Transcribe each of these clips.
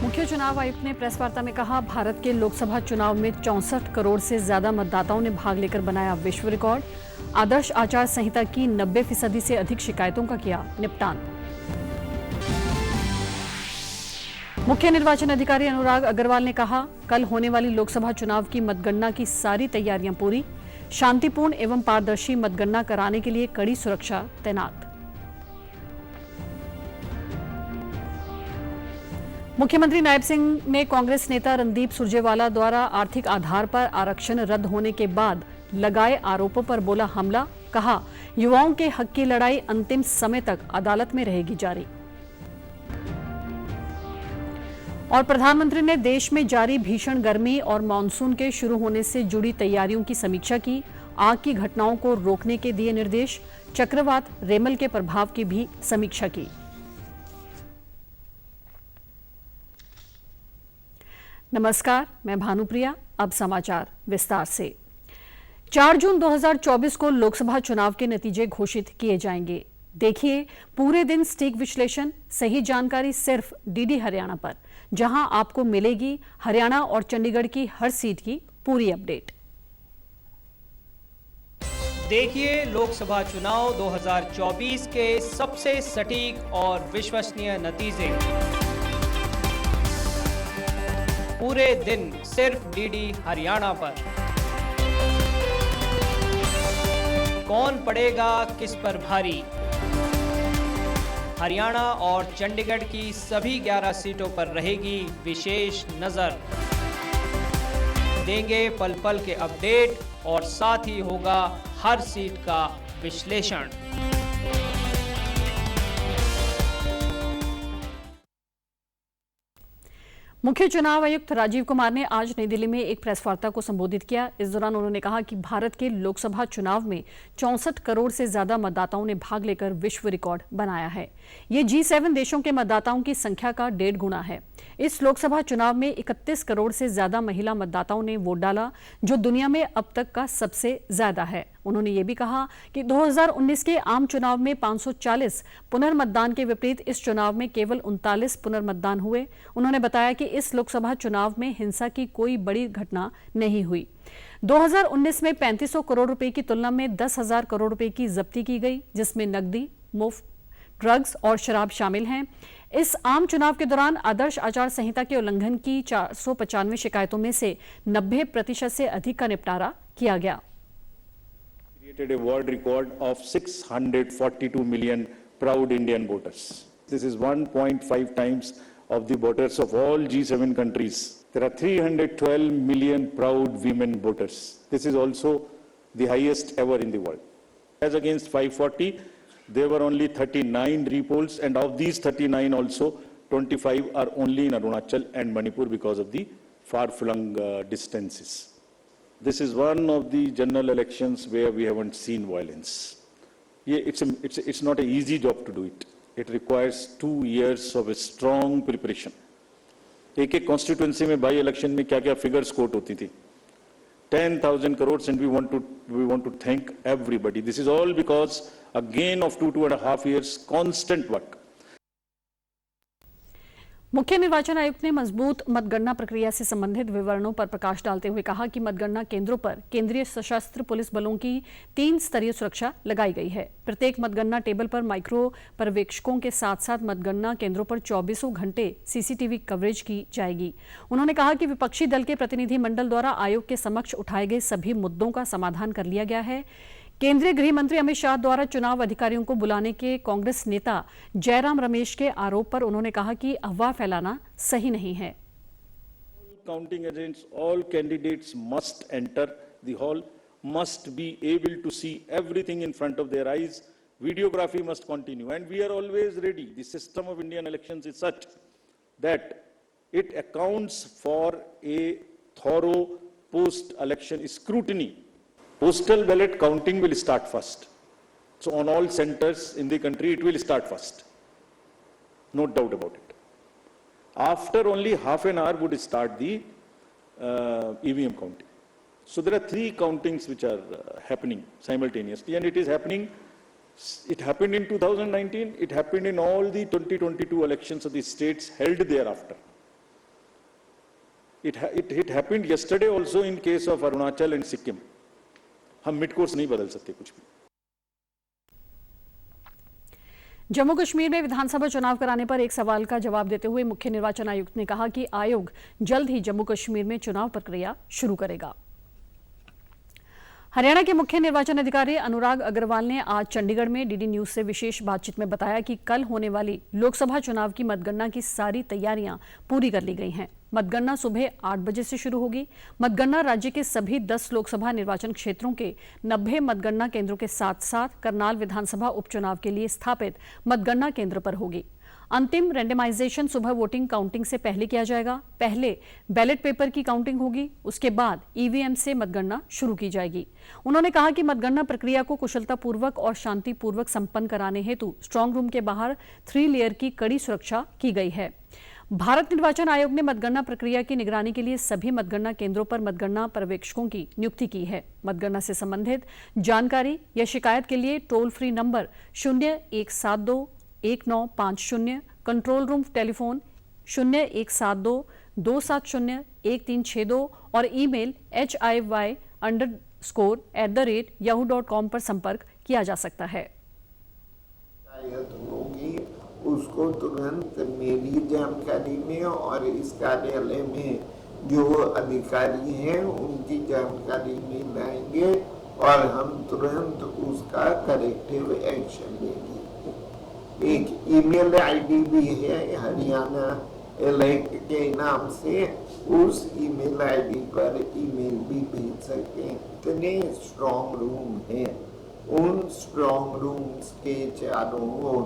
मुख्य चुनाव आयुक्त ने प्रेस वार्ता में कहा, भारत के लोकसभा चुनाव में 64 करोड़ से ज्यादा मतदाताओं ने भाग लेकर बनाया विश्व रिकॉर्ड। आदर्श आचार संहिता की 90% से अधिक शिकायतों का किया निपटान। मुख्य निर्वाचन अधिकारी अनुराग अग्रवाल ने कहा, कल होने वाली लोकसभा चुनाव की मतगणना की सारी तैयारियां पूरी। शांतिपूर्ण एवं पारदर्शी मतगणना कराने के लिए कड़ी सुरक्षा तैनात। मुख्यमंत्री नायब सिंह ने कांग्रेस नेता रणदीप सुरजेवाला द्वारा आर्थिक आधार पर आरक्षण रद्द होने के बाद लगाए आरोपों पर बोला हमला। कहा, युवाओं के हक की लड़ाई अंतिम समय तक अदालत में रहेगी जारी। और प्रधानमंत्री ने देश में जारी भीषण गर्मी और मानसून के शुरू होने से जुड़ी तैयारियों की समीक्षा की। आग की घटनाओं को रोकने के दिए निर्देश। चक्रवात रेमल के प्रभाव की भी समीक्षा की। नमस्कार, मैं भानुप्रिया। अब समाचार विस्तार से। 4 जून 2024 को लोकसभा चुनाव के नतीजे घोषित किए जाएंगे। देखिए पूरे दिन सटीक विश्लेषण, सही जानकारी सिर्फ डीडी हरियाणा पर, जहां आपको मिलेगी हरियाणा और चंडीगढ़ की हर सीट की पूरी अपडेट। देखिए लोकसभा चुनाव 2024 के सबसे सटीक और विश्वसनीय नतीजे पूरे दिन सिर्फ डीडी हरियाणा पर। कौन पड़ेगा किस पर भारी? हरियाणा और चंडीगढ़ की सभी 11 सीटों पर रहेगी विशेष नजर। देंगे पल पल के अपडेट और साथ ही होगा हर सीट का विश्लेषण। मुख्य चुनाव आयुक्त राजीव कुमार ने आज नई दिल्ली में एक प्रेस वार्ता को संबोधित किया। इस दौरान उन्होंने कहा कि भारत के लोकसभा चुनाव में 64 करोड़ से ज्यादा मतदाताओं ने भाग लेकर विश्व रिकॉर्ड बनाया है। ये G7 देशों के मतदाताओं की संख्या का 1.5 गुना है। इस लोकसभा चुनाव में 31 करोड़ से ज्यादा महिला मतदाताओं ने वोट डाला, जो दुनिया में अब तक का सबसे ज्यादा है। उन्होंने ये भी कहा कि 2019 के आम चुनाव में 540 पुनर्मतदान के विपरीत इस चुनाव में केवल 39 पुनर्मतदान हुए। उन्होंने बताया कि इस लोकसभा चुनाव में हिंसा की कोई बड़ी घटना नहीं हुई। 2019 में 3500 करोड़ रुपए की तुलना में 10,000 करोड़ रुपए की जब्ती की गई, जिसमें नकदी, मुफ्त, ड्रग्स और शराब शामिल हैं। इस आम चुनाव के दौरान आदर्श आचार संहिता के उल्लंघन की 495 शिकायतों में से 90% से अधिक का निपटारा किया गया। Created a world record of 642 million proud Indian voters. This is 1.5 times of the voters of all G7 countries. There are 312 million proud women voters. This is also the highest ever in the world. As against 540, there were only 39 repolls, and of these 39 also 25 are only in Arunachal and Manipur because of the far-flung distances. This is one of the general elections where we haven't seen violence. It's not an easy job to do it. It requires 2 years of a strong preparation. एक constituency में by election में क्या-क्या figures quote होती थी? 10,000 crores, and we want to thank everybody. This is all because a gain of 2.5 years constant work. मुख्य निर्वाचन आयुक्त ने मजबूत मतगणना प्रक्रिया से संबंधित विवरणों पर प्रकाश डालते हुए कहा कि मतगणना केंद्रों पर केंद्रीय सशस्त्र पुलिस बलों की 3 स्तरीय सुरक्षा लगाई गई है। प्रत्येक मतगणना टेबल पर माइक्रो पर्यवेक्षकों के साथ साथ मतगणना केंद्रों पर 24 घंटे सीसीटीवी कवरेज की जाएगी। उन्होंने कहा कि विपक्षी दल के प्रतिनिधि मंडल द्वारा आयोग के समक्ष उठाए गए सभी मुद्दों का समाधान कर लिया गया है। केंद्रीय गृह मंत्री अमित शाह द्वारा चुनाव अधिकारियों को बुलाने के कांग्रेस नेता जयराम रमेश के आरोप पर उन्होंने कहा कि अफवाह फैलाना सही नहीं है। Counting agents, all candidates must enter the hall, must be able to see everything in front of their eyes. Videography must continue, and we are always ready. The system of Indian elections is such that it accounts for a thorough post-election scrutiny. Postal ballot counting will start first. So on all centers in the country, it will start first. No doubt about it. After only half an hour would start the EVM counting. So there are 3 countings which are happening simultaneously, and it is happening. It happened in 2019. It happened in all the 2022 elections of the states held thereafter. It happened yesterday also in case of Arunachal and Sikkim. हम mid course नहीं बदल सकते कुछ भी। जम्मू कश्मीर में विधानसभा चुनाव कराने पर एक सवाल का जवाब देते हुए मुख्य निर्वाचन आयुक्त ने कहा कि आयोग जल्द ही जम्मू कश्मीर में चुनाव प्रक्रिया शुरू करेगा। हरियाणा के मुख्य निर्वाचन अधिकारी अनुराग अग्रवाल ने आज चंडीगढ़ में डीडी न्यूज से विशेष बातचीत में बताया कि कल होने वाली लोकसभा चुनाव की मतगणना की सारी तैयारियां पूरी कर ली गई हैं। मतगणना सुबह 8 बजे से शुरू होगी। मतगणना राज्य के सभी 10 लोकसभा निर्वाचन क्षेत्रों के 90 मतगणना केंद्रों के साथ साथ करनाल विधानसभा उपचुनाव के लिए स्थापित मतगणना केंद्र पर होगी। अंतिम रैंडमाइजेशन सुबह वोटिंग काउंटिंग से पहले किया जाएगा। पहले बैलेट पेपर की काउंटिंग होगी, उसके बाद ईवीएम से मतगणना शुरू की जाएगी। उन्होंने कहा कि मतगणना प्रक्रिया को कुशलतापूर्वक और शांतिपूर्वक संपन्न कराने हेतु स्ट्रांग रूम के बाहर 3 लेयर की कड़ी सुरक्षा की गई है। भारत निर्वाचन आयोग ने मतगणना प्रक्रिया की निगरानी के लिए सभी मतगणना केंद्रों पर मतगणना पर्यवेक्षकों की नियुक्ति की है। मतगणना से संबंधित जानकारी या शिकायत के लिए toll free number 01721950, control room telephone 0172-270-1362 और ईमेल hiy_@yahoo.com पर संपर्क किया जा सकता है। उसको तुरंत मेरी जानकारी में और इस कार्यालय में जो अधिकारी हैं उनकी जानकारी में लाएंगे और हम तुरंत उसका करेक्टिव एक्शन लेंगे। एक ईमेल आईडी भी है हरियाणा इलेक्ट के नाम से, उस ईमेल आईडी पर ईमेल भी भेज सकते हैं। इतने स्ट्रॉन्ग रूम हैं, उन स्ट्रॉन्ग रूम्स के चारों ओर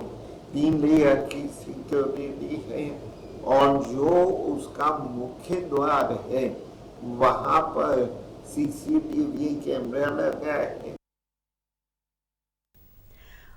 3 लेयर की सिक्योरिटी है और जो उसका मुख्य द्वार है वहां पर सीसीटीवी कैमरा लगा है।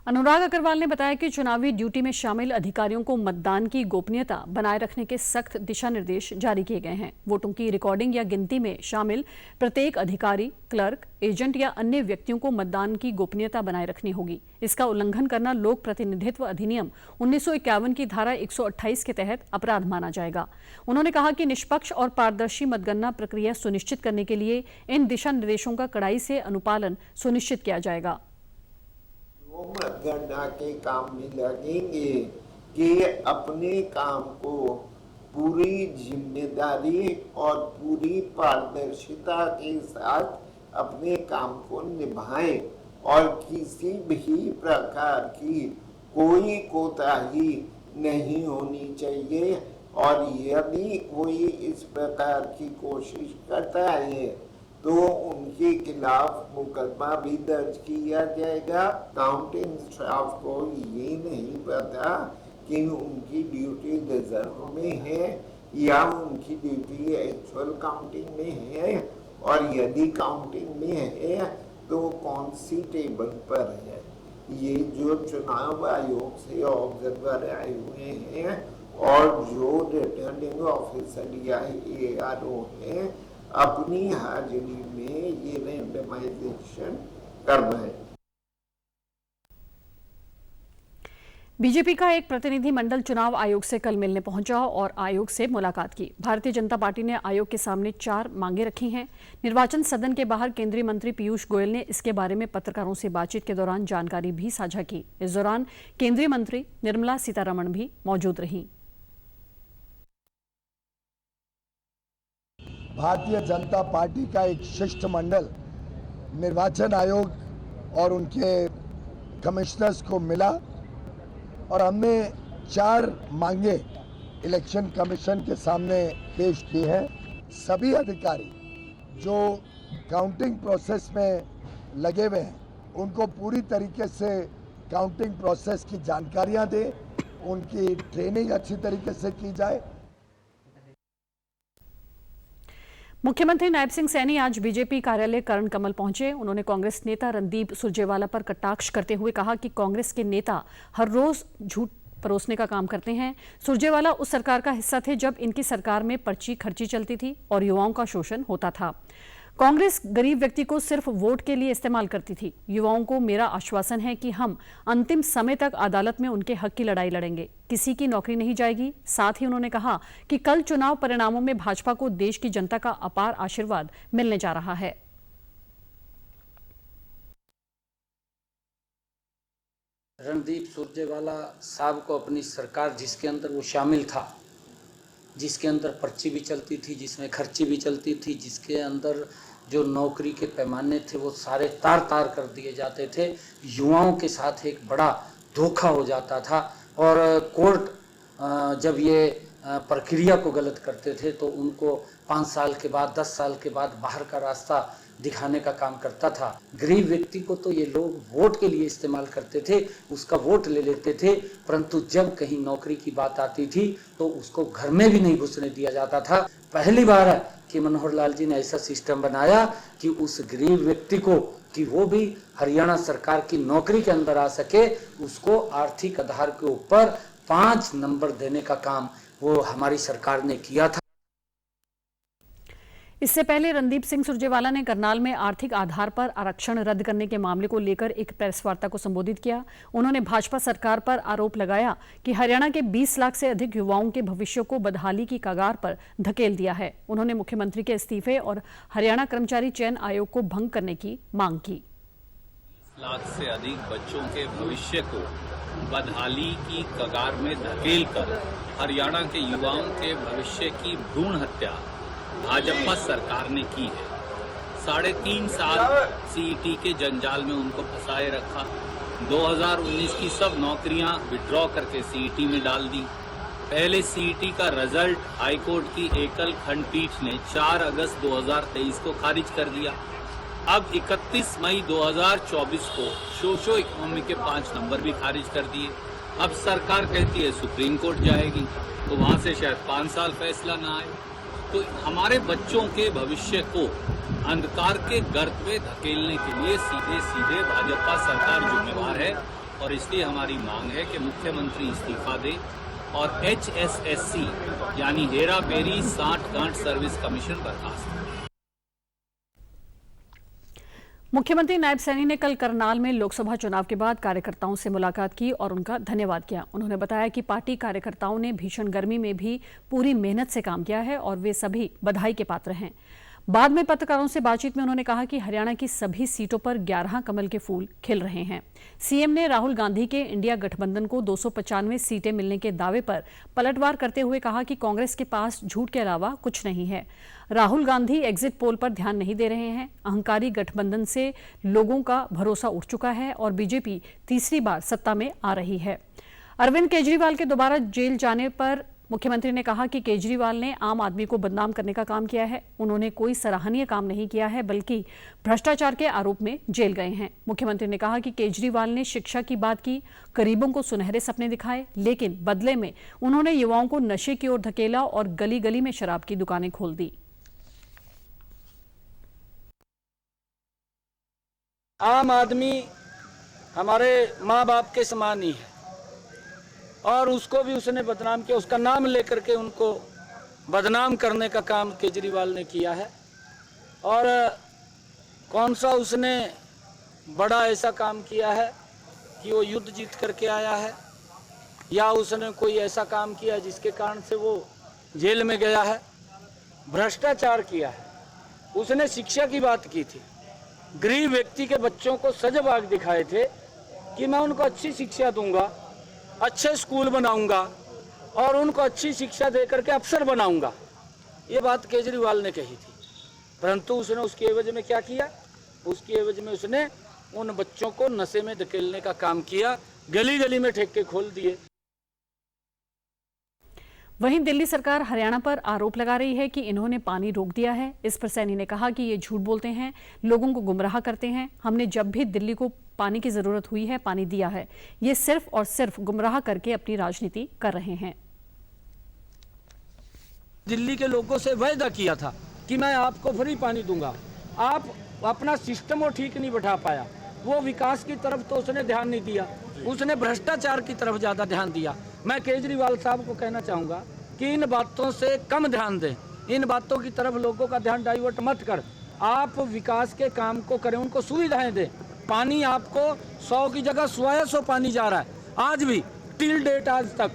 अनुराग अग्रवाल ने बताया कि चुनावी ड्यूटी में शामिल अधिकारियों को मतदान की गोपनीयता बनाए रखने के सख्त दिशा निर्देश जारी किए गए हैं। वोटों की रिकॉर्डिंग या गिनती में शामिल प्रत्येक अधिकारी, क्लर्क, एजेंट या अन्य व्यक्तियों को मतदान की गोपनीयता बनाए रखनी होगी। इसका उल्लंघन करना लोक प्रतिनिधित्व अधिनियम 1951 की धारा 128 के तहत अपराध माना जाएगा। उन्होंने कहा कि निष्पक्ष और पारदर्शी मतगणना प्रक्रिया सुनिश्चित करने के लिए इन दिशा निर्देशों का कड़ाई से अनुपालन सुनिश्चित किया जाएगा। मतगणना के काम में लगेंगे कि अपने काम को पूरी जिम्मेदारी और पूरी पारदर्शिता के साथ अपने काम को निभाएं और किसी भी प्रकार की कोई कोताही नहीं होनी चाहिए और यदि कोई इस प्रकार की कोशिश करता है तो उनके खिलाफ मुकदमा भी दर्ज किया जाएगा। काउंटिंग स्टाफ को ये नहीं पता कि उनकी ड्यूटी रिजर्व में है या उनकी ड्यूटी एक्चुअल काउंटिंग में है और यदि काउंटिंग में है तो कौन सी टेबल पर है। ये जो चुनाव आयोग से ऑब्जर्वर आए हुए हैं और जो रिटर्निंग ऑफिसर या ARO हैं अपनी हाजिरी में ये रैंडमाइजेशन करना है। बीजेपी का एक प्रतिनिधि मंडल चुनाव आयोग से कल मिलने पहुंचा और आयोग से मुलाकात की। भारतीय जनता पार्टी ने आयोग के सामने 4 मांगे रखी हैं। निर्वाचन सदन के बाहर केंद्रीय मंत्री पीयूष गोयल ने इसके बारे में पत्रकारों से बातचीत के दौरान जानकारी भी साझा की। इस दौरान केंद्रीय मंत्री निर्मला सीतारमण भी मौजूद रहीं। भारतीय जनता पार्टी का एक शिष्टमंडल निर्वाचन आयोग और उनके कमिश्नर्स को मिला और हमने 4 मांगे इलेक्शन कमीशन के सामने पेश की हैं। सभी अधिकारी जो काउंटिंग प्रोसेस में लगे हुए हैं उनको पूरी तरीके से काउंटिंग प्रोसेस की जानकारियां दें, उनकी ट्रेनिंग अच्छी तरीके से की जाए। मुख्यमंत्री नायब सिंह सैनी आज बीजेपी कार्यालय कर्ण कमल पहुंचे। उन्होंने कांग्रेस नेता रणदीप सुरजेवाला पर कटाक्ष करते हुए कहा कि कांग्रेस के नेता हर रोज झूठ परोसने का काम करते हैं। सुरजेवाला उस सरकार का हिस्सा थे जब इनकी सरकार में पर्ची खर्ची चलती थी और युवाओं का शोषण होता था। कांग्रेस गरीब व्यक्ति को सिर्फ वोट के लिए इस्तेमाल करती थी। युवाओं को मेरा आश्वासन है कि हम अंतिम समय तक अदालत में उनके हक की लड़ाई लड़ेंगे, किसी की नौकरी नहीं जाएगी। साथ ही उन्होंने कहा कि कल चुनाव परिणामों में भाजपा को देश की जनता का अपार आशीर्वाद मिलने जा रहा है। रणदीप सुरजेवाला साहब को अपनी सरकार जिसके अंदर वो शामिल था, जिसके अंदर पर्ची भी चलती थी, जिसमें खर्ची भी चलती थी, जिसके अंदर जो नौकरी के पैमाने थे वो सारे तार तार कर दिए जाते थे, युवाओं के साथ एक बड़ा धोखा हो जाता था। और कोर्ट जब ये प्रक्रिया को गलत करते थे तो उनको 5 साल के बाद 10 साल के बाद बाहर का रास्ता दिखाने का काम करता था। गरीब व्यक्ति को तो ये लोग वोट के लिए इस्तेमाल करते थे, उसका वोट ले लेते थे, परंतु जब कहीं नौकरी की बात आती थी तो उसको घर में भी नहीं घुसने दिया जाता था। पहली बार है कि मनोहर लाल जी ने ऐसा सिस्टम बनाया कि उस गरीब व्यक्ति को कि वो भी हरियाणा सरकार की नौकरी के अंदर आ सके, उसको आर्थिक आधार के ऊपर 5 नंबर देने का काम वो हमारी सरकार ने किया था। इससे पहले रणदीप सिंह सुरजेवाला ने करनाल में आर्थिक आधार पर आरक्षण रद्द करने के मामले को लेकर एक प्रेस वार्ता को संबोधित किया। उन्होंने भाजपा सरकार पर आरोप लगाया कि हरियाणा के 20 लाख से अधिक युवाओं के भविष्य को बदहाली की कगार पर धकेल दिया है। उन्होंने मुख्यमंत्री के इस्तीफे और हरियाणा कर्मचारी चयन आयोग को भंग करने की मांग की। 20 लाख से अधिक बच्चों के भविष्य को बदहाली की कगार में धकेल कर हरियाणा के युवाओं के भविष्य की भ्रूण हत्या भाजपा सरकार ने की है। 3.5 साल सीईटी के जंजाल में उनको फंसाए रखा। 2019 की सब नौकरियां विड्रॉ करके सीईटी में डाल दी। पहले सीईटी का रिजल्ट हाईकोर्ट की एकल खंडपीठ ने 4 अगस्त 2023 को खारिज कर दिया। अब 31 मई 2024 को सोशो इकोनॉमी के 5 नंबर भी खारिज कर दिए। अब सरकार कहती है सुप्रीम कोर्ट जाएगी, तो वहां से शायद 5 साल फैसला ना आए। तो हमारे बच्चों के भविष्य को अंधकार के गर्त में धकेलने के लिए सीधे सीधे भाजपा सरकार जिम्मेवार है, और इसलिए हमारी मांग है कि मुख्यमंत्री इस्तीफा दे और HSSC यानी हेरा फेरी सांठगांठ सर्विस कमीशन बर्खास्त करे। मुख्यमंत्री नायब सैनी ने कल करनाल में लोकसभा चुनाव के बाद कार्यकर्ताओं से मुलाकात की और उनका धन्यवाद किया। उन्होंने बताया कि पार्टी कार्यकर्ताओं ने भीषण गर्मी में भी पूरी मेहनत से काम किया है और वे सभी बधाई के पात्र हैं। बाद में पत्रकारों से बातचीत में उन्होंने कहा कि हरियाणा की सभी सीटों पर 11 कमल के फूल खिल रहे हैं। सीएम ने राहुल गांधी के इंडिया गठबंधन को 295 सीटें मिलने के दावे पर पलटवार करते हुए कहा कि कांग्रेस के पास झूठ के अलावा कुछ नहीं है। राहुल गांधी एग्जिट पोल पर ध्यान नहीं दे रहे हैं। अहंकारी गठबंधन से लोगों का भरोसा उठ चुका है और बीजेपी तीसरी बार सत्ता में आ रही है। अरविंद केजरीवाल के दोबारा जेल जाने पर मुख्यमंत्री ने कहा कि केजरीवाल ने आम आदमी को बदनाम करने का काम किया है। उन्होंने कोई सराहनीय काम नहीं किया है, बल्कि भ्रष्टाचार के आरोप में जेल गए हैं। मुख्यमंत्री ने कहा कि केजरीवाल ने शिक्षा की बात की, गरीबों को सुनहरे सपने दिखाए, लेकिन बदले में उन्होंने युवाओं को नशे की ओर धकेला और गली गली में शराब की दुकानें खोल दी। आम आदमी हमारे माँ बाप के समान ही है और उसको भी उसने बदनाम किया, उसका नाम लेकर के उनको बदनाम करने का काम केजरीवाल ने किया है। और कौन सा उसने बड़ा ऐसा काम किया है कि वो युद्ध जीत करके आया है, या उसने कोई ऐसा काम किया जिसके कारण से वो जेल में गया है? भ्रष्टाचार किया है। उसने शिक्षा की बात की थी, गरीब व्यक्ति के बच्चों को सजबाग दिखाए थे कि मैं उनको अच्छी शिक्षा दूंगा, अच्छे स्कूल बनाऊंगा और उनको अच्छी शिक्षा देकर के अफसर बनाऊंगा। ये बात केजरीवाल ने कही थी, परंतु उसने उसके एवज में क्या किया? उसके एवज में उसने उन बच्चों को नशे में धकेलने का काम किया, गली गली में ठेके खोल दिए। वहीं दिल्ली सरकार हरियाणा पर आरोप लगा रही है कि इन्होंने पानी रोक दिया है। इस पर सैनी ने कहा कि ये झूठ बोलते हैं, लोगों को गुमराह करते हैं। हमने जब भी दिल्ली को पानी की जरूरत हुई है पानी दिया है। ये सिर्फ और सिर्फ गुमराह करके अपनी राजनीति कर रहे हैं। दिल्ली के लोगों से वायदा किया था कि मैं आपको फ्री पानी दूंगा। आप अपना सिस्टम वो ठीक नहीं बैठा पाया, वो विकास की तरफ तो उसने ध्यान नहीं दिया, उसने भ्रष्टाचार की तरफ ज़्यादा ध्यान दिया। मैं केजरीवाल साहब को कहना चाहूँगा कि इन बातों से कम ध्यान दें, इन बातों की तरफ लोगों का ध्यान डाइवर्ट मत कर। आप विकास के काम को करें, उनको सुविधाएं दें। पानी आपको 100 की जगह 100 पानी जा रहा है आज भी, टिल डेट आज तक।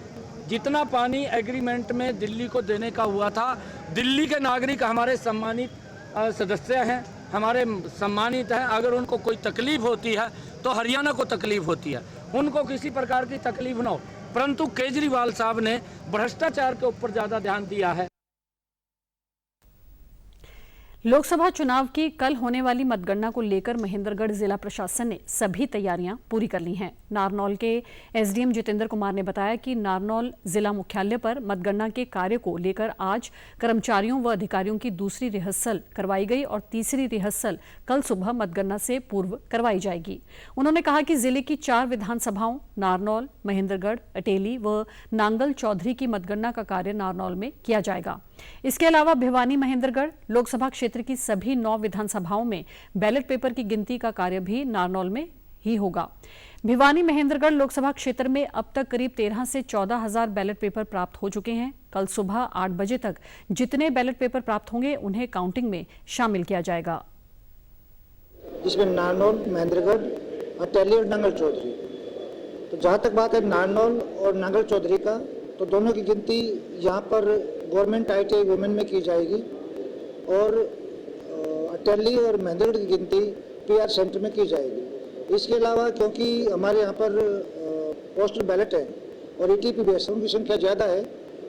जितना पानी एग्रीमेंट में दिल्ली को देने का हुआ था, दिल्ली के नागरिक हमारे सम्मानित सदस्य हैं, हमारे सम्मानित हैं। अगर उनको कोई तकलीफ होती है तो हरियाणा को तकलीफ होती है, उनको किसी प्रकार की तकलीफ ना हो। परंतु केजरीवाल साहब ने भ्रष्टाचार के ऊपर ज़्यादा ध्यान दिया है। लोकसभा चुनाव की कल होने वाली मतगणना को लेकर महेंद्रगढ़ जिला प्रशासन ने सभी तैयारियां पूरी कर ली हैं। नारनौल के एसडीएम जितेंद्र कुमार ने बताया कि नारनौल जिला मुख्यालय पर मतगणना के कार्य को लेकर आज कर्मचारियों व अधिकारियों की दूसरी रिहर्सल करवाई गई और तीसरी रिहर्सल कल सुबह मतगणना से पूर्व करवाई जाएगी। उन्होंने कहा कि जिले की 4 विधानसभाओं नारनौल, महेंद्रगढ़, अटेली व नांगल चौधरी की मतगणना का कार्य नारनौल में किया जाएगा। इसके अलावा भिवानी, महेंद्रगढ़ लोकसभा क्षेत्र की सभी 9 विधानसभाओं में बैलेट पेपर की गिनती का कार्य भी नारनौल में ही होगा। भिवानी, महेंद्रगढ़ लोकसभा क्षेत्र में अब तक करीब 13 से 14 हजार बैलेट पेपर प्राप्त हो चुके हैं। कल सुबह 8 बजे तक जितने बैलेट पेपर प्राप्त होंगे उन्हें काउंटिंग में शामिल किया जाएगा। जिसमें नारनौल, महेंद्रगढ़, अटेली और नांगल चौधरी। तो जहाँ तक बात है नारनौल और नांगल चौधरी का, तो दोनों की गिनती यहाँ पर गवर्नमेंट ITI वुमेन में की जाएगी और अटेली और महेंद्रगढ़ की गिनती PR सेंटर में की जाएगी। इसके अलावा क्योंकि हमारे यहाँ पर पोस्टल बैलेट है और ETPBS की संख्या ज़्यादा है,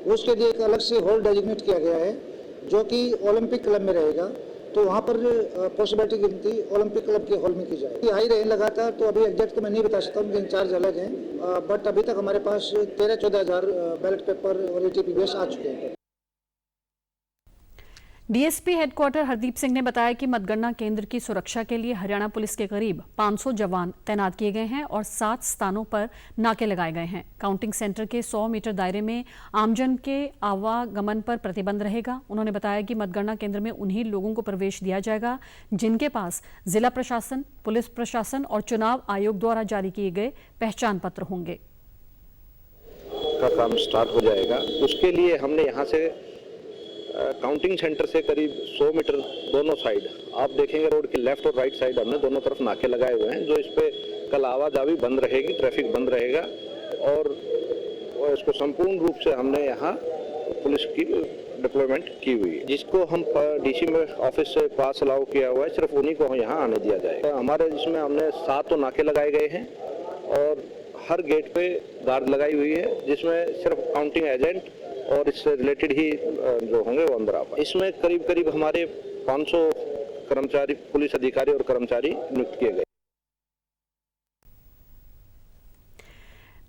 उसके लिए एक अलग से हॉल डेजिग्नेट किया गया है जो कि ओलंपिक क्लब में रहेगा। तो वहाँ पर पोस्टल बैलेट की गिनती ओलंपिक क्लब के हॉल में की जाएगी। हाई रहे लगातार, तो अभी एग्जैक्ट तो मैं नहीं बता सकता, उनके इंचार्ज अलग हैं, बट अभी तक हमारे पास 13-14 हज़ार बैलेट पेपर और ETPBS आ चुके हैं। डीएसपी हेडक्वार्टर हरदीप सिंह ने बताया कि मतगणना केंद्र की सुरक्षा के लिए हरियाणा पुलिस के करीब 500 जवान तैनात किए गए हैं और 7 स्थानों पर नाके लगाए गए हैं। काउंटिंग सेंटर के 100 मीटर दायरे में आमजन के आवागमन पर प्रतिबंध रहेगा। उन्होंने बताया कि मतगणना केंद्र में उन्हीं लोगों को प्रवेश दिया जाएगा जिनके पास जिला प्रशासन, पुलिस प्रशासन और चुनाव आयोग द्वारा जारी किए गए पहचान पत्र होंगे। का काम स्टार्ट हो जाएगा। उसके लिए हमने यहाँ से काउंटिंग सेंटर से करीब 100 मीटर दोनों साइड, आप देखेंगे रोड की लेफ्ट और राइट साइड हमने दोनों तरफ नाके लगाए हुए हैं, जो इस पे कल आवाजाही बंद रहेगी, ट्रैफिक बंद रहेगा और इसको संपूर्ण रूप से हमने यहाँ पुलिस की डिप्लॉयमेंट की हुई है। जिसको हम DC में ऑफिस से पास अलाउ किया हुआ है, सिर्फ उन्हीं को यहाँ आने दिया जाएगा। हमारे जिसमें हमने 7 नाके लगाए गए हैं और हर गेट पे गार्ड लगाई हुई है, जिसमें सिर्फ काउंटिंग एजेंट और इससे रिलेटेड ही जो होंगे वो अंदर आ पाए। इसमें करीब करीब हमारे 500 कर्मचारी, पुलिस अधिकारी और कर्मचारी नियुक्त किए गए।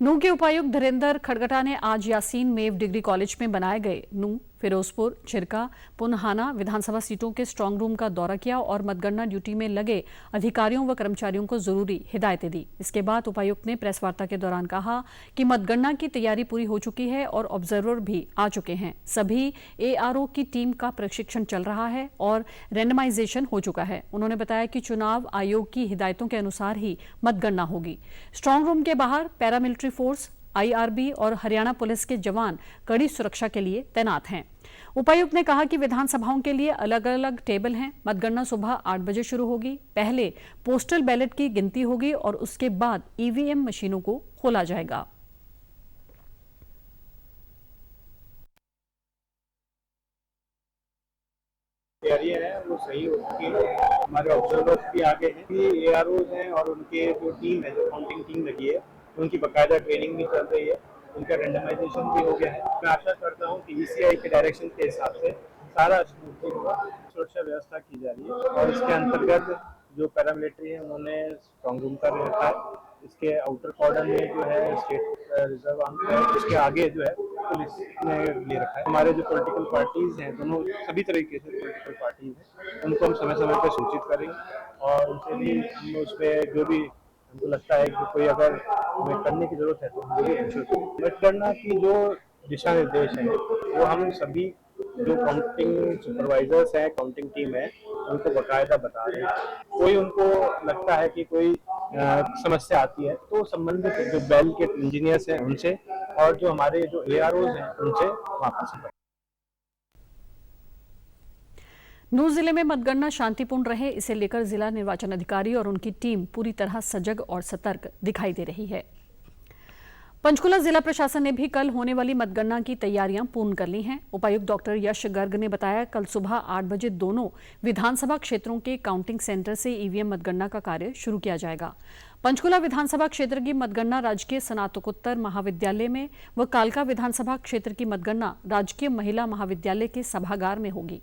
नूंह के उपायुक्त धीरेंद्र खड़गटा ने आज यासीन मेव डिग्री कॉलेज में बनाए गए नूंह, फिरोजपुर, छिरका, पुनहाना विधानसभा सीटों के स्ट्रांग रूम का दौरा किया और मतगणना ड्यूटी में लगे अधिकारियों व कर्मचारियों को जरूरी हिदायतें दी। इसके बाद उपायुक्त ने प्रेस वार्ता के दौरान कहा कि मतगणना की तैयारी पूरी हो चुकी है और ऑब्जर्वर भी आ चुके हैं। सभी ARO की टीम का प्रशिक्षण चल रहा है और रैंडमाइजेशन हो चुका है। उन्होंने बताया कि चुनाव आयोग की हिदायतों के अनुसार ही मतगणना होगी। स्ट्रांग रूम के बाहर पैरामिलिट्री फोर्स, IRB और हरियाणा पुलिस के जवान कड़ी सुरक्षा के लिए तैनात हैं। उपायुक्त ने कहा कि विधानसभाओं के लिए अलग अलग टेबल हैं। मतगणना सुबह 8 बजे शुरू होगी। पहले पोस्टल बैलेट की गिनती होगी और उसके बाद EVM मशीनों को खोला जाएगा। तैयारियां हैं वो सही हो चुकी है। हमारे ऑब्जर्वर्स भी आगे हैं, AROs हैं और उनके जो टीम है, जो काउंटिंग टीम लगी है, उनकी बाकायदा ट्रेनिंग भी चल रही है, उनका रेंडमाइजेशन भी हो गया है। मैं आशा करता हूं कि ECI के डायरेक्शन के हिसाब से सारा सुरक्षा व्यवस्था की जा रही है और इसके अंतर्गत जो पैरामिलिट्री है उन्होंने स्ट्रांग रूम कर रखा है। इसके आउटर कॉर्डन में जो है स्टेट रिजर्व आर्मी है, उसके आगे जो है पुलिस ने ले रखा है। हमारे जो पॉलिटिकल पार्टीज हैं, दोनों सभी तरीके से पॉलिटिकल पार्टीज हैं, उनको हम समय समय पर सूचित करेंगे और उनसे भी हम उस पर जो भी हमको लगता है कि कोई अगर हमें करने की जरूरत है तो हम जरूर पूछेंगे। मतगणना की जो दिशा निर्देश हैं वो हम सभी जो काउंटिंग सुपरवाइजर्स हैं, काउंटिंग टीम है, उनको बाकायदा बता रहे हैं। कोई उनको लगता है कि कोई समस्या आती है तो संबंधित जो बेल के इंजीनियर्स हैं उनसे और जो हमारे जो AROs हैं उनसे वापस। नूंह जिले में मतगणना शांतिपूर्ण रहे, इसे लेकर जिला निर्वाचन अधिकारी और उनकी टीम पूरी तरह सजग और सतर्क दिखाई दे रही है। पंचकुला जिला प्रशासन ने भी कल होने वाली मतगणना की तैयारियां पूर्ण कर ली हैं। उपायुक्त डॉक्टर यश गर्ग ने बताया, कल सुबह 8 बजे दोनों विधानसभा क्षेत्रों के काउंटिंग सेंटर से ईवीएम मतगणना का कार्य शुरू किया जाएगा। पंचकुला विधानसभा क्षेत्र की मतगणना राजकीय स्नातकोत्तर महाविद्यालय में व कालका विधानसभा क्षेत्र की मतगणना राजकीय महिला महाविद्यालय के सभागार में होगी।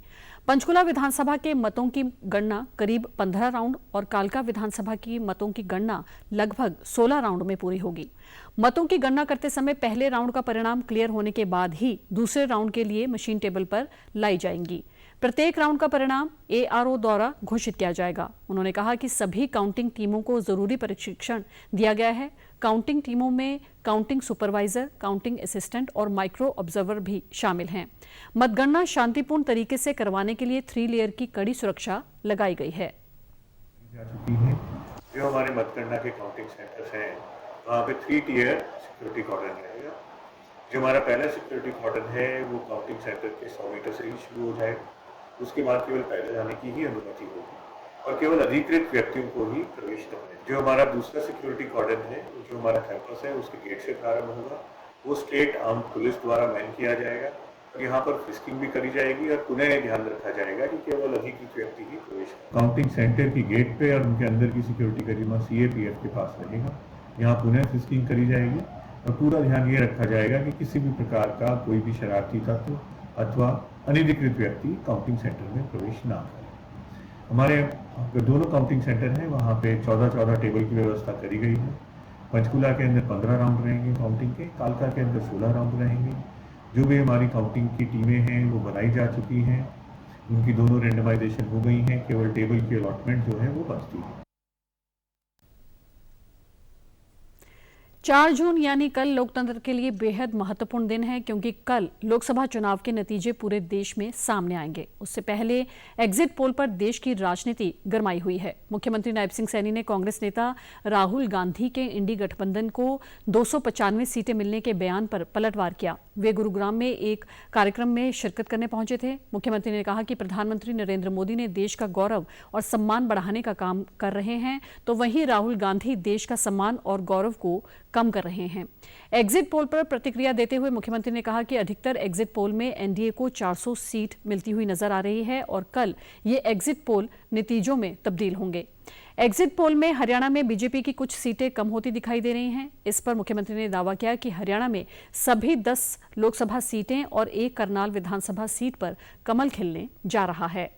पंचकुला विधानसभा के मतों की गणना करीब 15 राउंड और कालका विधानसभा की मतों की गणना लगभग 16 राउंड में पूरी होगी। मतों की गणना करते समय पहले राउंड का परिणाम क्लियर होने के बाद ही दूसरे राउंड के लिए मशीन टेबल पर लाई जाएंगी। प्रत्येक राउंड का परिणाम एआरओ द्वारा घोषित किया जाएगा। उन्होंने कहा कि सभी काउंटिंग टीमों को जरूरी प्रशिक्षण दिया गया है। काउंटिंग टीमों में काउंटिंग सुपरवाइजर, काउंटिंग असिस्टेंट और माइक्रो ऑब्जर्वर भी शामिल हैं। मतगणना शांतिपूर्ण तरीके से करवाने के लिए 3 लेयर की कड़ी सुरक्षा लगाई गई है। जो हमारे मतगणना के काउंटिंग सेंटर्स हैं, वहाँ पे 3 टियर सिक्योरिटी कॉर्डन रहेगा। जो हमारा पहला सिक्योरिटी कॉर्डन है वो काउंटिंग सेंटर के 100 मीटर से ही शुरू हो जाएगा। उसके बाद केवल पैदल जाने की ही अनुमति होगी और केवल अधिकृत व्यक्तियों को ही प्रवेश करना है। जो हमारा दूसरा सिक्योरिटी कॉर्डन है, जो हमारा कैंपस है, उसके गेट से प्रारंभ होगा। वो स्टेट आर्म्ड पुलिस द्वारा मैन किया जाएगा और यहाँ पर फिस्किंग भी करी जाएगी और पुनः ध्यान रखा जाएगा कि केवल अधिकृत व्यक्ति ही प्रवेश करें। काउंटिंग सेंटर की गेट पे और उनके अंदर की सिक्योरिटी का जिम्मा सीएपीएफ के पास रहेगा। यहाँ पुनः फिस्किंग करी जाएगी और पूरा ध्यान ये रखा जाएगा कि किसी भी प्रकार का कोई भी शरारती तत्व अथवा अनधिकृत व्यक्ति काउंटिंग सेंटर में प्रवेश ना करें। हमारे दोनों काउंटिंग सेंटर हैं, वहाँ पे 14 टेबल की व्यवस्था करी गई है। पंचकुला के अंदर 15 राउंड रहेंगे काउंटिंग के, कालका के अंदर 16 राउंड रहेंगे। जो भी हमारी काउंटिंग की टीमें हैं वो बनाई जा चुकी हैं, उनकी दोनों रेंडमाइजेशन हो गई हैं, केवल टेबल की अलॉटमेंट जो है वो बचती है। 4 जून यानी कल लोकतंत्र के लिए बेहद महत्वपूर्ण दिन है, क्योंकि कल लोकसभा चुनाव के नतीजे पूरे देश में सामने आएंगे। उससे पहले एग्जिट पोल पर देश की राजनीति गरमाई हुई है। मुख्यमंत्री नायब सिंह सैनी ने कांग्रेस नेता राहुल गांधी के इंडी गठबंधन को 295 सीटें मिलने के बयान पर पलटवार किया। वे गुरुग्राम में एक कार्यक्रम में शिरकत करने पहुंचे थे। मुख्यमंत्री ने कहा कि प्रधानमंत्री नरेंद्र मोदी ने देश का गौरव और सम्मान बढ़ाने का काम कर रहे हैं, तो वहीं राहुल गांधी देश का सम्मान और गौरव को कम कर रहे हैं। एग्जिट पोल पर प्रतिक्रिया देते हुए मुख्यमंत्री ने कहा कि अधिकतर एग्जिट पोल में एनडीए को 400 सीट मिलती हुई नजर आ रही है और कल ये एग्जिट पोल नतीजों में तब्दील होंगे। एग्जिट पोल में हरियाणा में बीजेपी की कुछ सीटें कम होती दिखाई दे रही हैं। इस पर मुख्यमंत्री ने दावा किया कि हरियाणा में सभी 10 लोकसभा सीटें और 1 करनाल विधानसभा सीट पर कमल खिलने जा रहा है।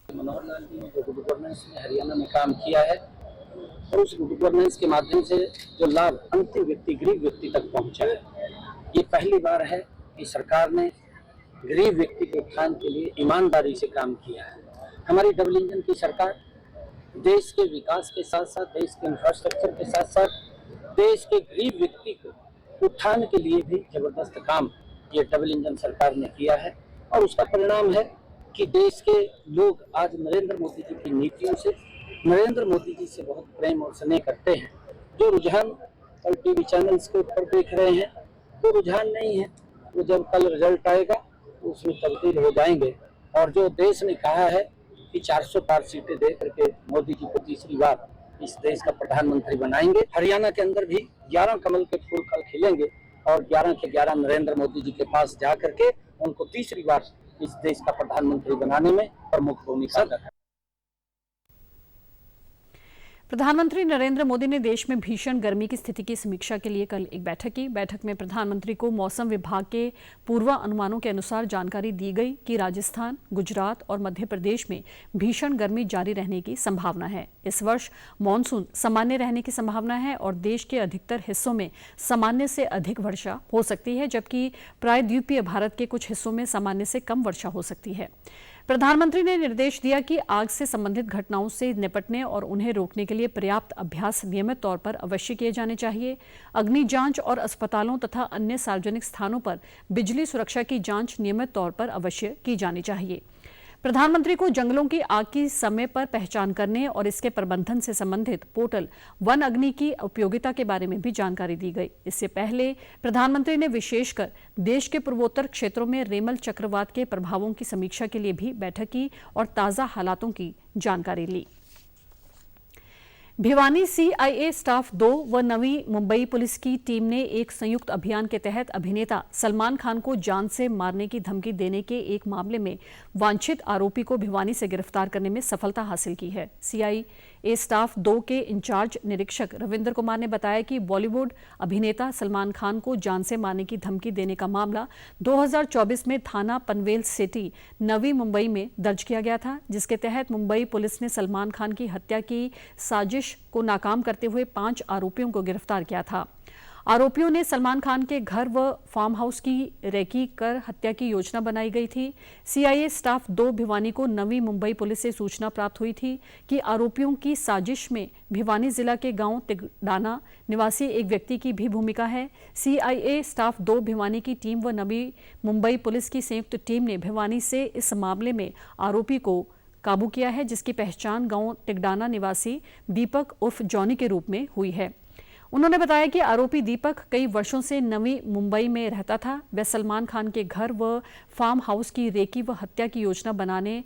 मनोहर लाल जी ने जो गुड गवर्नेंस में हरियाणा में काम किया है और उस गुड गवर्नेंस के माध्यम से जो लाभ अंतिम व्यक्ति, गरीब व्यक्ति तक पहुंचा है, ये पहली बार है कि सरकार ने गरीब व्यक्ति के उत्थान के लिए ईमानदारी से काम किया है। हमारी डबल इंजन की सरकार देश के विकास के साथ साथ, देश के इंफ्रास्ट्रक्चर के साथ साथ देश के गरीब व्यक्ति को उत्थान के लिए भी जबरदस्त काम ये डबल इंजन सरकार ने किया है और उसका परिणाम है कि देश के लोग आज नरेंद्र मोदी जी की नीतियों से, नरेंद्र मोदी जी से बहुत प्रेम और स्नेह करते हैं। जो रुझान कल टीवी चैनल्स के ऊपर देख रहे हैं वो रुझान नहीं है, वो जब कल रिजल्ट आएगा तो उसमें तब्दील हो जाएंगे। और जो देश ने कहा है कि 400 पार सीटें दे करके मोदी जी को तीसरी बार इस देश का प्रधानमंत्री बनाएंगे। हरियाणा के अंदर भी 11 कमल के फूल कल खिलेंगे और 11 के 11 नरेंद्र मोदी जी के पास जा करके उनको तीसरी बार इस देश का प्रधानमंत्री बनाने में प्रमुख भूमिका अदा करें। प्रधानमंत्री नरेंद्र मोदी ने देश में भीषण गर्मी की स्थिति की समीक्षा के लिए कल एक बैठक की। बैठक में प्रधानमंत्री को मौसम विभाग के पूर्वानुमानों के अनुसार जानकारी दी गई कि राजस्थान, गुजरात और मध्य प्रदेश में भीषण गर्मी जारी रहने की संभावना है। इस वर्ष मानसून सामान्य रहने की संभावना है और देश के अधिकतर हिस्सों में सामान्य से अधिक वर्षा हो सकती है, जबकि प्रायद्वीपीय भारत के कुछ हिस्सों में सामान्य से कम वर्षा हो सकती है। प्रधानमंत्री ने निर्देश दिया कि आग से संबंधित घटनाओं से निपटने और उन्हें रोकने के लिए पर्याप्त अभ्यास नियमित तौर पर अवश्य किए जाने चाहिए। अग्नि जांच और अस्पतालों तथा अन्य सार्वजनिक स्थानों पर बिजली सुरक्षा की जांच नियमित तौर पर अवश्य की जानी चाहिए। प्रधानमंत्री को जंगलों की आग की समय पर पहचान करने और इसके प्रबंधन से संबंधित पोर्टल वन अग्नि की उपयोगिता के बारे में भी जानकारी दी गई। इससे पहले प्रधानमंत्री ने विशेषकर देश के पूर्वोत्तर क्षेत्रों में रेमल चक्रवात के प्रभावों की समीक्षा के लिए भी बैठक की और ताजा हालातों की जानकारी ली। भिवानी सीआईए स्टाफ 2 व नवी मुंबई पुलिस की टीम ने एक संयुक्त अभियान के तहत अभिनेता सलमान खान को जान से मारने की धमकी देने के एक मामले में वांछित आरोपी को भिवानी से गिरफ्तार करने में सफलता हासिल की है। सीआईए स्टाफ 2 के इंचार्ज निरीक्षक रविंद्र कुमार ने बताया कि बॉलीवुड अभिनेता सलमान खान को जान से मारने की धमकी देने का मामला 2024 में थाना पनवेल सिटी नवी मुंबई में दर्ज किया गया था, जिसके तहत मुंबई पुलिस ने सलमान खान की हत्या की साजिश को नाकाम करते हुए 5 आरोपियों को गिरफ्तार किया था। आरोपियों ने सलमान खान के घर व फार्म हाउस की रेकी कर हत्या की योजना बनाई गई थी। सीआईए स्टाफ 2 भिवानी को नवी मुंबई पुलिस से सूचना प्राप्त हुई थी कि आरोपियों की साजिश में भिवानी जिला के गांव तिगडाना निवासी एक व्यक्ति की भी भूमिका है। सीआईए स्टाफ 2 भिवानी की टीम व नवी मुंबई पुलिस की संयुक्त टीम ने भिवानी से इस मामले में आरोपी को काबू किया है, जिसकी पहचान गांव तिगडाना निवासी दीपक उर्फ जॉनी के रूप में हुई है। उन्होंने बताया कि आरोपी दीपक कई वर्षों से नवी मुंबई में रहता था। वह सलमान खान के घर व फार्म हाउस की रेकी व हत्या की योजना बनाने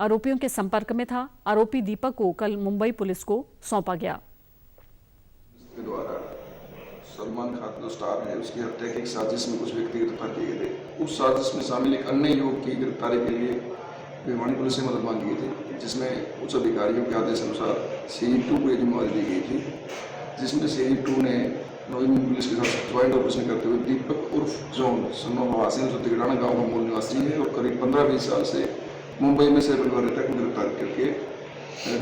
आरोपियों के संपर्क में था। आरोपी दीपक को कल मुंबई पुलिस को सौंपा गया। सलमान खान जो स्टार है उसकी हत्या की एक साजिश में कुछ व्यक्ति गिरफ्तार किए गए थे। उस साजिश में शामिल एक अन्य युवक की गिरफ्तारी के लिए भिवानी पुलिस से मदद मांगी गई थी, जिसमें उच्च अधिकारियों के आदेश अनुसार CE2 को जिम्मेदारी दी गई थी, जिसमें CE2 ने नवी मुंबई पुलिस के साथ ज्वाइंट ऑपरेशन करते हुए दीपक उर्फ जॉन सन्नोवासी जो तिगडाना गाँव का मूल निवासी है और करीब 15-20 साल से मुंबई में से परिवार रहता को गिरफ्तार करके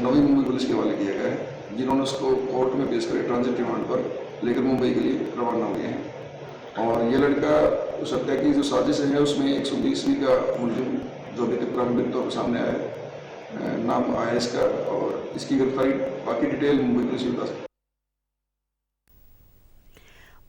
नवी मुंबई पुलिस के हवाले किया गया है, जिन्होंने उसको कोर्ट में पेश कर ट्रांजिट रिमांड पर लेकर मुंबई के लिए रवाना हुए हैं। और ये लड़का उस हत्या की जो साजिश है उसमें 120वीं का मुलजिम जो अभी तक प्रारंभिक तौर पर सामने आया है, नाम आया इसका, और इसकी गिरफ्तारी बाकी डिटेल मुंबई पुलिस बता सकती है।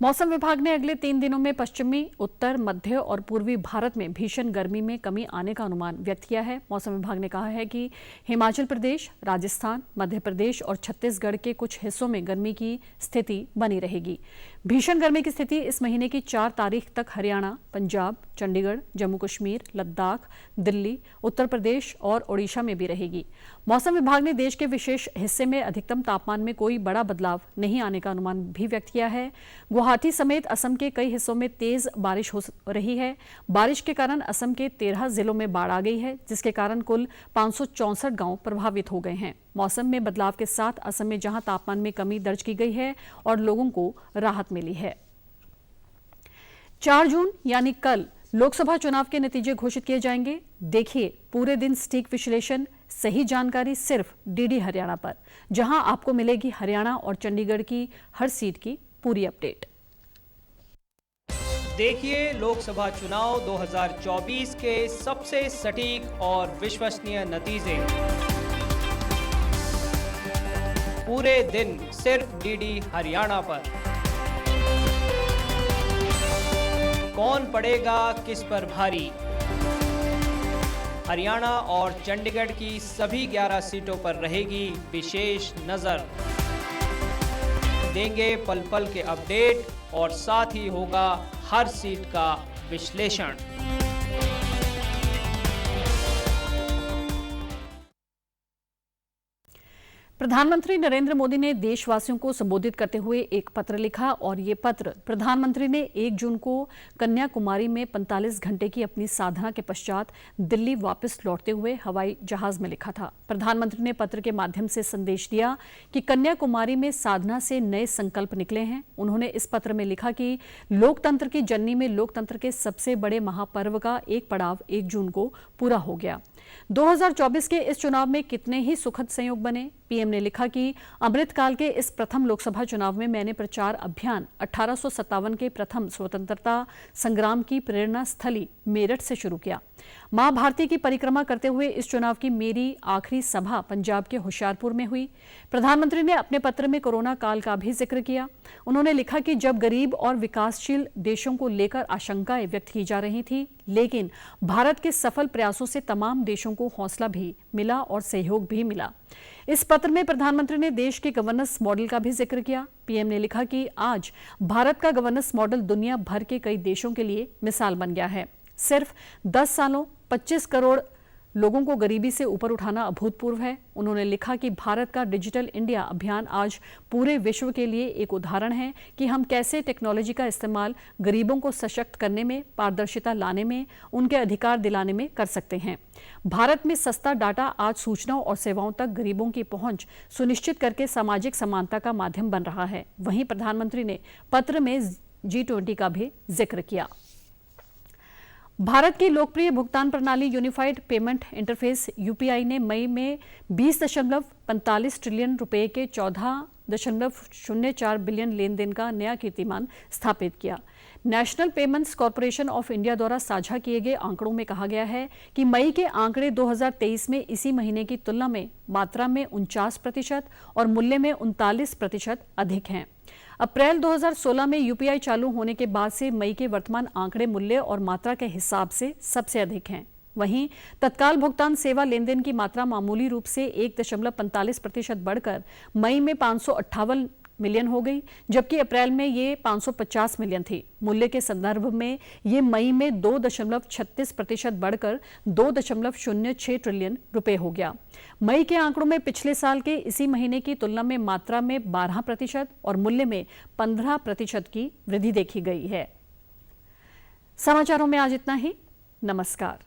मौसम विभाग ने अगले 3 दिनों में पश्चिमी, उत्तर, मध्य और पूर्वी भारत में भीषण गर्मी में कमी आने का अनुमान व्यक्त किया है। मौसम विभाग ने कहा है कि हिमाचल प्रदेश, राजस्थान, मध्य प्रदेश और छत्तीसगढ़ के कुछ हिस्सों में गर्मी की स्थिति बनी रहेगी। भीषण गर्मी की स्थिति इस महीने की 4 तारीख तक हरियाणा, पंजाब, चंडीगढ़, जम्मू कश्मीर, लद्दाख, दिल्ली, उत्तर प्रदेश और ओडिशा में भी रहेगी। मौसम विभाग ने देश के विशेष हिस्से में अधिकतम तापमान में कोई बड़ा बदलाव नहीं आने का अनुमान भी व्यक्त किया है। गुवाहाटी समेत असम के कई हिस्सों में तेज बारिश हो रही है। बारिश के कारण असम के 13 जिलों में बाढ़ आ गई है, जिसके कारण कुल 564 गांव प्रभावित हो गए हैं। मौसम में बदलाव के साथ असम में जहां तापमान में कमी दर्ज की गई है और लोगों को राहत मिली है। 4 जून यानी कल लोकसभा चुनाव के नतीजे घोषित किए जाएंगे। देखिए पूरे दिन सटीक विश्लेषण, सही जानकारी सिर्फ डीडी हरियाणा पर, जहां आपको मिलेगी हरियाणा और चंडीगढ़ की हर सीट की पूरी अपडेट। देखिए लोकसभा चुनाव 2024 के सबसे सटीक और विश्वसनीय नतीजे पूरे दिन सिर्फ डीडी हरियाणा पर। कौन पड़ेगा किस पर भारी? हरियाणा और चंडीगढ़ की सभी 11 सीटों पर रहेगी विशेष नजर। देंगे पल पल के अपडेट और साथ ही होगा हर सीट का विश्लेषण। प्रधानमंत्री नरेंद्र मोदी ने देशवासियों को संबोधित करते हुए एक पत्र लिखा और ये पत्र प्रधानमंत्री ने 1 जून को कन्याकुमारी में 45 घंटे की अपनी साधना के पश्चात दिल्ली वापस लौटते हुए हवाई जहाज में लिखा था। प्रधानमंत्री ने पत्र के माध्यम से संदेश दिया कि कन्याकुमारी में साधना से नए संकल्प निकले हैं। उन्होंने इस पत्र में लिखा कि लोकतंत्र की जननी में लोकतंत्र के सबसे बड़े महापर्व का एक पड़ाव 1 जून को पूरा हो गया। 2024 के इस चुनाव में कितने ही सुखद संयोग बने, पीएम ने लिखा कि अमृतकाल के इस प्रथम लोकसभा चुनाव में मैंने प्रचार अभियान 1857 के प्रथम स्वतंत्रता संग्राम की प्रेरणा स्थली मेरठ से शुरू किया। मां भारती की परिक्रमा करते हुए इस चुनाव की मेरी आखिरी सभा पंजाब के होशियारपुर में हुई। प्रधानमंत्री ने अपने पत्र में कोरोना काल का भी जिक्र किया। उन्होंने लिखा कि जब गरीब और विकासशील देशों को लेकर आशंकाएं व्यक्त की जा रही थी, लेकिन भारत के सफल प्रयासों से तमाम देशों को हौसला भी मिला और सहयोग भी मिला। इस पत्र में प्रधानमंत्री ने देश के गवर्नेंस मॉडल का भी जिक्र किया। पीएम ने लिखा कि आज भारत का गवर्नेंस मॉडल दुनिया भर के कई देशों के लिए मिसाल बन गया है। सिर्फ 10 सालों 25 करोड़ लोगों को गरीबी से ऊपर उठाना अभूतपूर्व है। उन्होंने लिखा कि भारत का डिजिटल इंडिया अभियान आज पूरे विश्व के लिए एक उदाहरण है कि हम कैसे टेक्नोलॉजी का इस्तेमाल गरीबों को सशक्त करने में, पारदर्शिता लाने में, उनके अधिकार दिलाने में कर सकते हैं। भारत में सस्ता डाटा आज सूचनाओं और सेवाओं तक गरीबों की पहुंच सुनिश्चित करके सामाजिक समानता का माध्यम बन रहा है। वहीं प्रधानमंत्री ने पत्र में G20 का भी जिक्र किया। भारत की लोकप्रिय भुगतान प्रणाली यूनिफाइड पेमेंट इंटरफेस यूपीआई ने मई में 20.45 ट्रिलियन रुपए के 14.04 बिलियन लेन देन का नया कीर्तिमान स्थापित किया। National payments corporation of India द्वारा साझा किए गए आंकड़ों में कहा गया है कि मई के आंकड़े 2023 में इसी महीने की तुलना में मात्रा में 49% और मूल्य में 39% अधिक हैं। अप्रैल 2016 में यूपीआई चालू होने के बाद से मई के वर्तमान आंकड़े मूल्य और मात्रा के हिसाब से सबसे अधिक हैं। वहीं तत्काल भुगतान सेवा लेनदेन की मात्रा मामूली रूप से 1.45% बढ़कर मई में 558 मिलियन हो गई, जबकि अप्रैल में ये 550 मिलियन थी। मूल्य के संदर्भ में ये मई में 2.36% बढ़कर 2.06 ट्रिलियन रुपए हो गया। मई के आंकड़ों में पिछले साल के इसी महीने की तुलना में मात्रा में 12% और मूल्य में 15% की वृद्धि देखी गई है। समाचारों में आज इतना ही। नमस्कार।